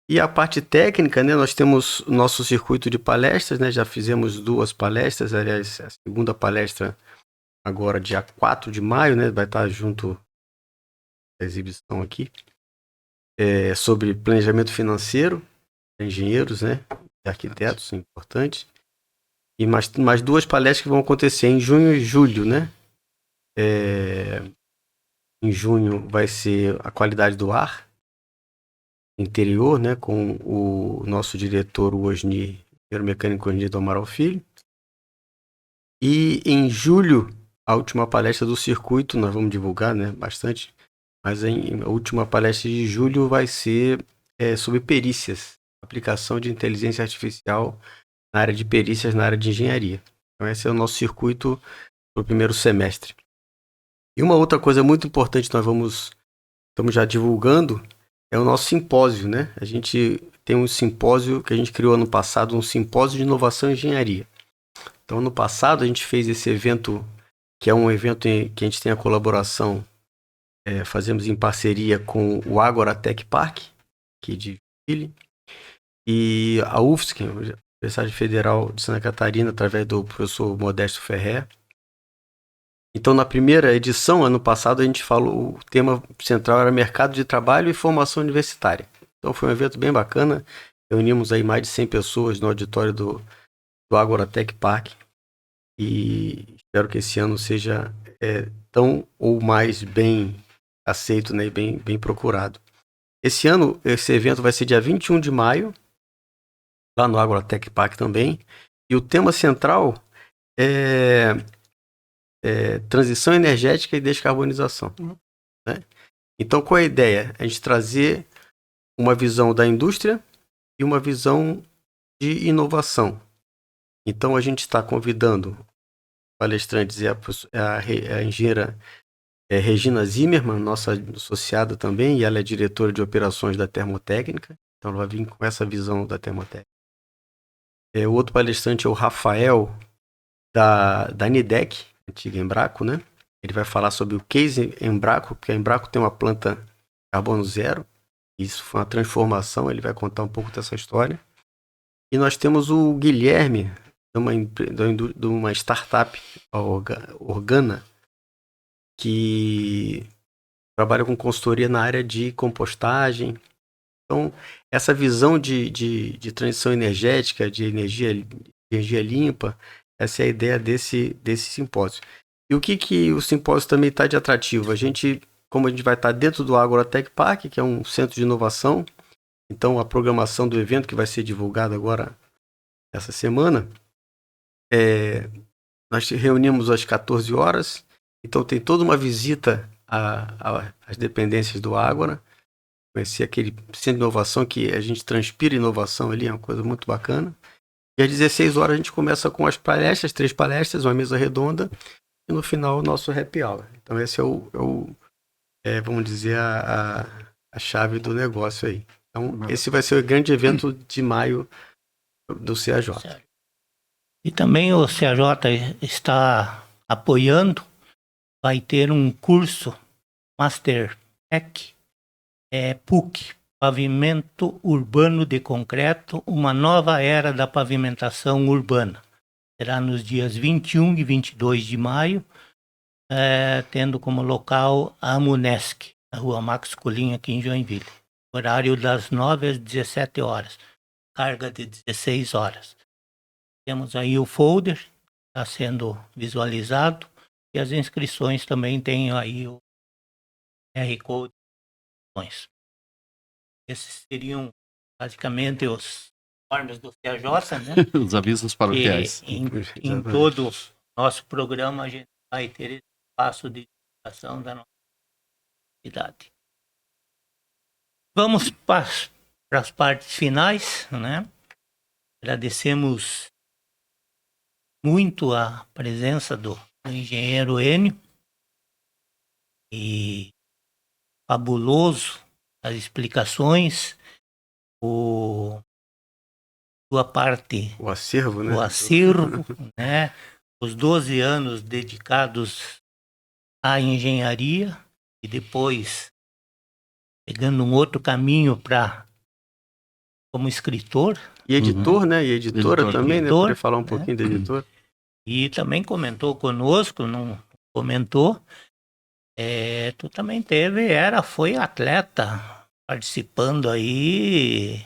E a parte técnica, né, nós temos o nosso circuito de palestras, né, já fizemos 2 palestras, aliás, a segunda palestra agora dia 4 de maio, né, vai estar junto à exibição aqui, sobre planejamento financeiro, engenheiros, né, e arquitetos, importantes. E mais 2 palestras que vão acontecer em junho e julho, né. Em junho vai ser a qualidade do ar interior, né, com o nosso diretor, o Osni, engenheiro mecânico Osni do Amaral Filho. E em julho, a última palestra do circuito, nós vamos divulgar, né, bastante, mas a última palestra de julho vai ser sobre perícias, aplicação de inteligência artificial na área de perícias, na área de engenharia. Então esse é o nosso circuito para o primeiro semestre. E uma outra coisa muito importante que estamos já divulgando, é o nosso simpósio, né? A gente tem um simpósio que a gente criou ano passado, um simpósio de inovação e engenharia. Então, ano passado, a gente fez esse evento, que é um evento que a gente tem a colaboração, fazemos em parceria com o Agora Tech Park, aqui de Chile, e a UFSC, a Universidade Federal de Santa Catarina, através do professor Modesto Ferrer. Então, na primeira edição, ano passado, a gente falou, o tema central era mercado de trabalho e formação universitária. Então, foi um evento bem bacana. Reunimos aí mais de 100 pessoas no auditório do Agora Tech Park. E espero que esse ano seja tão ou mais bem aceito, né, e bem procurado. Esse ano, esse evento vai ser dia 21 de maio, lá no Agora Tech Park também. E o tema central é transição energética e descarbonização. Né? Então, qual é a ideia? A gente trazer uma visão da indústria e uma visão de inovação. Então, a gente está convidando palestrantes e a engenheira Regina Zimmermann, nossa associada também, e ela é diretora de operações da Termotécnica. Então, ela vai vir com essa visão da Termotécnica. O outro palestrante é o Rafael, da Nidec, antiga Embraco, né? Ele vai falar sobre o case Embraco, porque a Embraco tem uma planta carbono zero. Isso foi uma transformação, ele vai contar um pouco dessa história. E nós temos o Guilherme, de uma startup, a Organa, que trabalha com consultoria na área de compostagem. Então, essa visão de transição energética, de energia limpa, essa é a ideia desse simpósio. E o que o simpósio também está de atrativo? Como a gente vai estar dentro do Agora Tech Park, que é um centro de inovação, então a programação do evento, que vai ser divulgada agora essa semana, nós reunimos às 14 horas, então tem toda uma visita às dependências do Agora, conhecer aquele centro de inovação que a gente transpira inovação ali, é uma coisa muito bacana. E às 16 horas a gente começa com as palestras, 3 palestras, uma mesa redonda, e no final o nosso happy hour. Então esse vamos dizer, a chave do negócio aí. Então esse vai ser o grande evento de maio do CAJ. E também o CAJ está apoiando, vai ter um curso Master Tech, PUC, Pavimento Urbano de Concreto, uma nova era da pavimentação urbana. Será nos dias 21 e 22 de maio, tendo como local a Amunesc, na rua Max Colim, aqui em Joinville. Horário das 9 às 17 horas, carga de 16 horas. Temos aí o folder, está sendo visualizado, e as inscrições também têm aí o QR Code. Esses seriam basicamente os informes do CAJ, né? Os avisos paroquiais. Em todo o nosso programa a gente vai ter esse espaço de divulgação da nossa cidade. Vamos para as partes finais, né? Agradecemos muito a presença do engenheiro Enio, e fabuloso as explicações, sua parte, O acervo, né? o acervo, né? Os 12 anos dedicados à engenharia e depois pegando um outro caminho para como escritor. E editor, né? E editora Editor. também, né? Editor, Poder falar um pouquinho da editora. E também comentou conosco, não comentou. Tu também foi atleta, participando aí,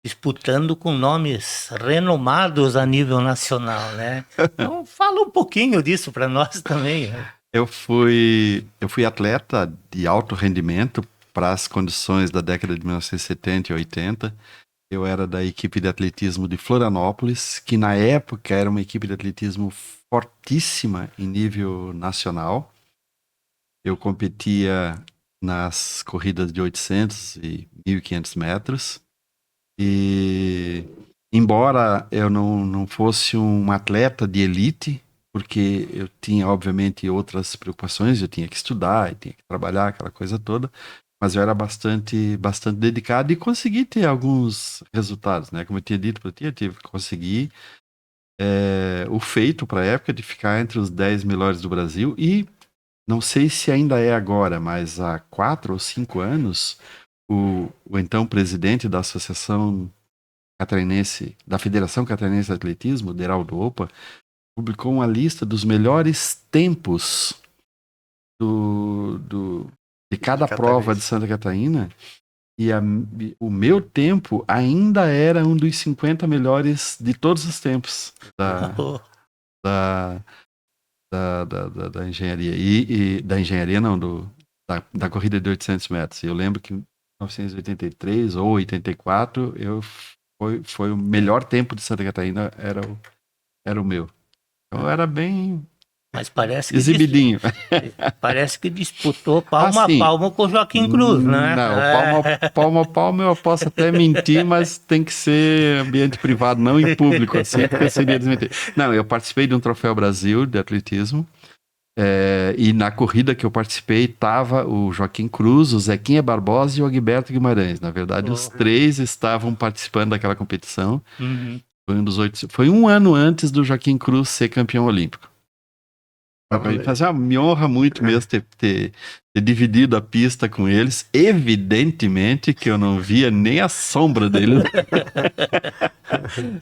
disputando com nomes renomados a nível nacional, né? Então fala um pouquinho disso para nós também. Né? Eu fui atleta de alto rendimento para as condições da década de 1970 e 80. Eu era da equipe de atletismo de Florianópolis, que na época era uma equipe de atletismo fortíssima em nível nacional. Eu competia nas corridas de 800 e 1.500 metros. E, embora eu não fosse um atleta de elite, porque eu tinha, obviamente, outras preocupações, eu tinha que estudar, eu tinha que trabalhar, aquela coisa toda, mas eu era bastante dedicado e consegui ter alguns resultados, né? Como eu tinha dito para ti, eu tive que conseguir o feito para a época de ficar entre os 10 melhores do Brasil e não sei se ainda é agora, mas há 4 ou 5 anos, o então presidente da Associação Catarinense, da Federação Catarinense de Atletismo, Deraldo Opa, publicou uma lista dos melhores tempos de cada prova de Santa Catarina, e o meu tempo ainda era um dos 50 melhores de todos os tempos da engenharia. E da engenharia não, da corrida de 800 metros. Eu lembro que em 1983 ou 84 foi o melhor tempo de Santa Catarina, era o meu. Então era bem Mas parece que exibidinho. Parece que disputou palma Assim, a palma com o Joaquim Cruz, né? Não, palma a palma eu posso até mentir, mas tem que ser ambiente privado, não em público, assim, porque seria desmentir. Não, eu participei de um Troféu Brasil de atletismo, e na corrida que eu participei estava o Joaquim Cruz, o Zequinha Barbosa e o Agberto Guimarães. Na verdade, os 3 estavam participando daquela competição. Uhum. Foi um ano antes do Joaquim Cruz ser campeão olímpico. Me honra muito mesmo ter dividido a pista com eles. Evidentemente que eu não via nem a sombra deles.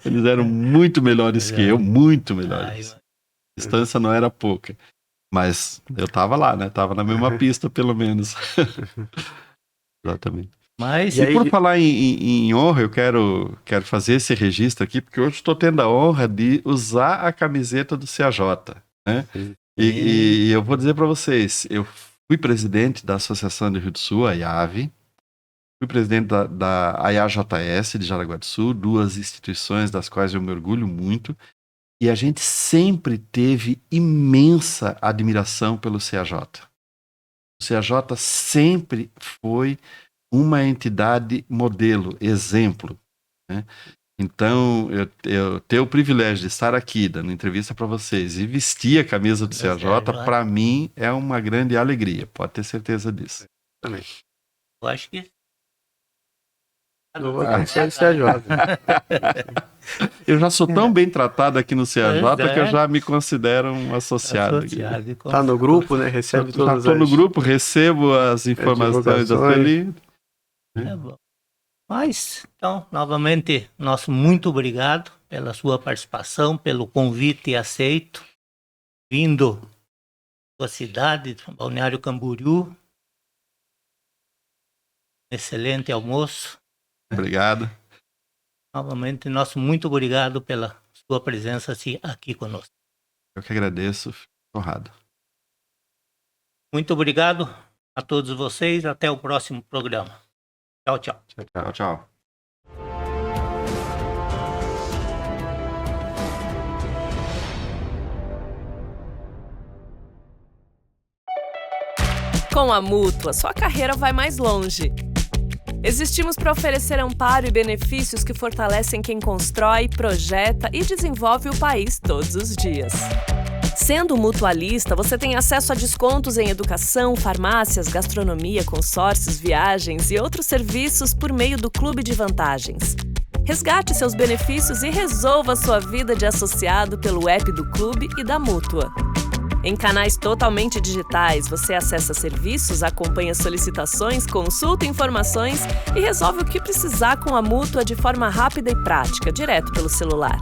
Eles eram muito melhores que eu, muito melhores. A distância não era pouca. Mas eu tava lá, né? Tava na mesma pista, pelo menos. Exatamente. Mas, e por falar em honra, eu quero fazer esse registro aqui, porque hoje estou tendo a honra de usar a camiseta do CAJ, né? E eu vou dizer para vocês, eu fui presidente da Associação do Rio do Sul, a IAV, fui presidente da AIAJS de Jaraguá do Sul, 2 instituições das quais eu me orgulho muito, e a gente sempre teve imensa admiração pelo CAJ. O CAJ sempre foi uma entidade modelo, exemplo, né? Então, eu ter o privilégio de estar aqui dando entrevista para vocês e vestir a camisa do CAJ, para mim, é uma grande alegria. Pode ter certeza disso. Também. Eu acho que... Não vou ser do CAJ. Eu já sou tão bem tratado aqui no CAJ que eu já me considero um associado. Tá no grupo, né? Recebe todas as... Estou no grupo, recebo as informações ali. É bom. Mas, então, novamente, nosso muito obrigado pela sua participação, pelo convite aceito, vindo da sua cidade, Balneário Camboriú. Excelente almoço. Obrigado. Novamente, nosso muito obrigado pela sua presença aqui conosco. Eu que agradeço, fico honrado. Muito obrigado a todos vocês, até o próximo programa. Tchau, tchau. Tchau, tchau. Com a Mútua, sua carreira vai mais longe. Existimos para oferecer amparo e benefícios que fortalecem quem constrói, projeta e desenvolve o país todos os dias. Sendo mutualista, você tem acesso a descontos em educação, farmácias, gastronomia, consórcios, viagens e outros serviços por meio do Clube de Vantagens. Resgate seus benefícios e resolva sua vida de associado pelo app do Clube e da Mútua. Em canais totalmente digitais, você acessa serviços, acompanha solicitações, consulta informações e resolve o que precisar com a Mútua de forma rápida e prática, direto pelo celular.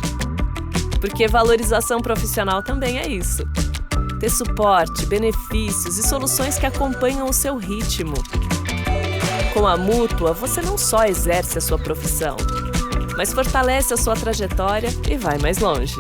Porque valorização profissional também é isso. Ter suporte, benefícios e soluções que acompanham o seu ritmo. Com a Mútua, você não só exerce a sua profissão, mas fortalece a sua trajetória e vai mais longe.